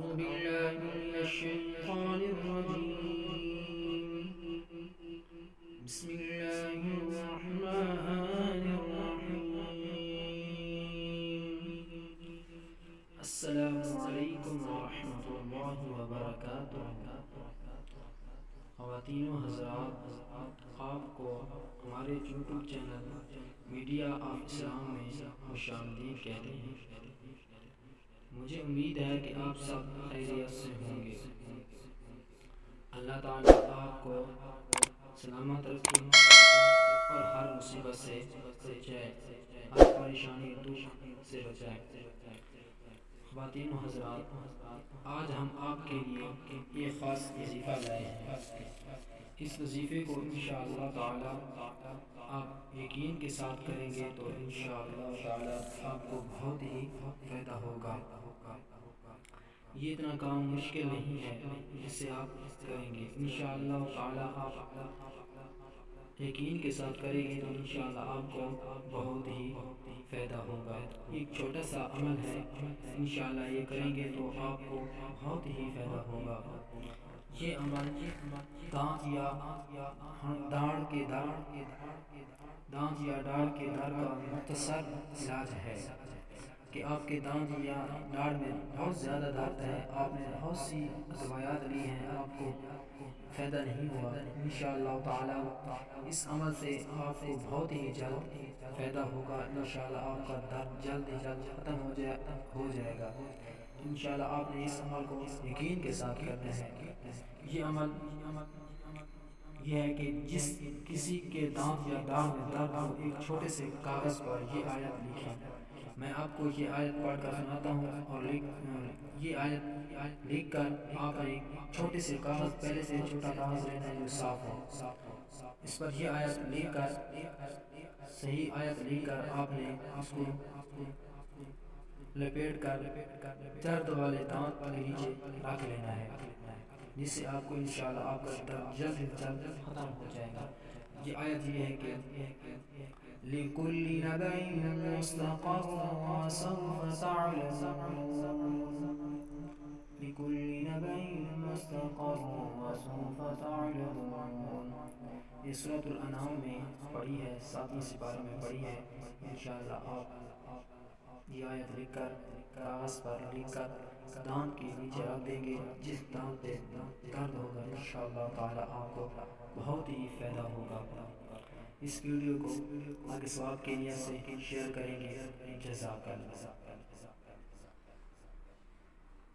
بالله من الشيطان الرجيم. بسم الله الرحمن الرحيم. السلام علیکم ورحمۃ اللہ وبرکاتہ. خواتین و حضرات، آپ کو ہمارے یوٹیوب چینل میڈیا آف اسلام میں خوش آمدید کہتے ہیں. مجھے امید ہے کہ آپ سب خیریت سے ہوں گے. اللہ تعالیٰ آپ کو سلامت رکھے اور ہر مصیبت سے بچائے، ہر پریشانی دکھ سے بچائے. خواتین و حضرات، آج ہم آپ کے لیے یہ خاص وظیفہ لائے ہیں. اس وظیفے کو انشاءاللہ تعالی آپ یقین کے ساتھ کریں گے تو انشاءاللہ تعالی آپ کو بہت ہی فائدہ ہوگا. یہ اتنا کام مشکل نہیں ہے جسے آپ کریں گے. انشاءاللہ تعالی آپ یقین کے ساتھ کریں گے تو انشاءاللہ آپ کو بہت ہی فائدہ ہوگا. ایک چھوٹا سا عمل ہے، انشاءاللہ یہ کریں گے تو آپ کو بہت ہی فائدہ ہوگا. یہ عمل دانت یا داڑھ کے درد کا مختصر علاج ہے کہ آپ کے دانت یا داڑھ میں بہت زیادہ درد ہے، آپ نے بہت سی ادویات لی ہیں، آپ کو فائدہ نہیں ہوا. انشاءاللہ تعالی اس عمل سے آپ کو بہت ہی جلد فائدہ ہوگا. انشاءاللہ آپ کا درد جلد ہی جلد ختم ہو جائے گا. انشاءاللہ آپ نے اس عمل کو یقین کے ساتھ کرنا ہے. یہ عمل یہ ہے کہ جس کسی کے دانت یا داڑھ میں درد ہو، ایک چھوٹے سے کاغذ پر یہ آیت لکھیں. میں آپ کو یہ آیت پڑھ کر سناتا ہوں اور یہ آیت لکھ کر آپ ایک چھوٹے سے کاغذ، پہلے سے چھوٹا کاغذ لینا ہے جو صاف ہو، اس پر یہ آیت لکھ کر، صحیح آیت لکھ کر آپ نے اس کو لپیٹ کر درد والے دانت کے نیچے رکھ لینا ہے، جس سے آپ کو انشاءاللہ آپ کا درد جلد از جلد ختم ہو جائے گا. یہ آیت یہ ہے کہ لِكُلِّ نَبَإٍ مُسْتَقَرٌّ وَسَوْفَ تَعْلَمُونَ. لِكُلِّ نَبَإٍ مُسْتَقَرٌّ وَسَوْفَ تَعْلَمُونَ. یہ سورۃ الانعام میں پڑھی ہے، 7ویں سپارے میں پڑھی ہے. انشاءاللہ آپ یہ آیت لکھ کر کاغذ پر لکھ کر دانت کے نیچے رکھ دیں گے. جس دانت پہ درد ہوگا انشاءاللہ تعالی آپ کو بہت ہی فائدہ ہوگا. اس ویڈیو کو آگے ثواب کے نیت سے شیئر کریں گے. جزاک اللہ.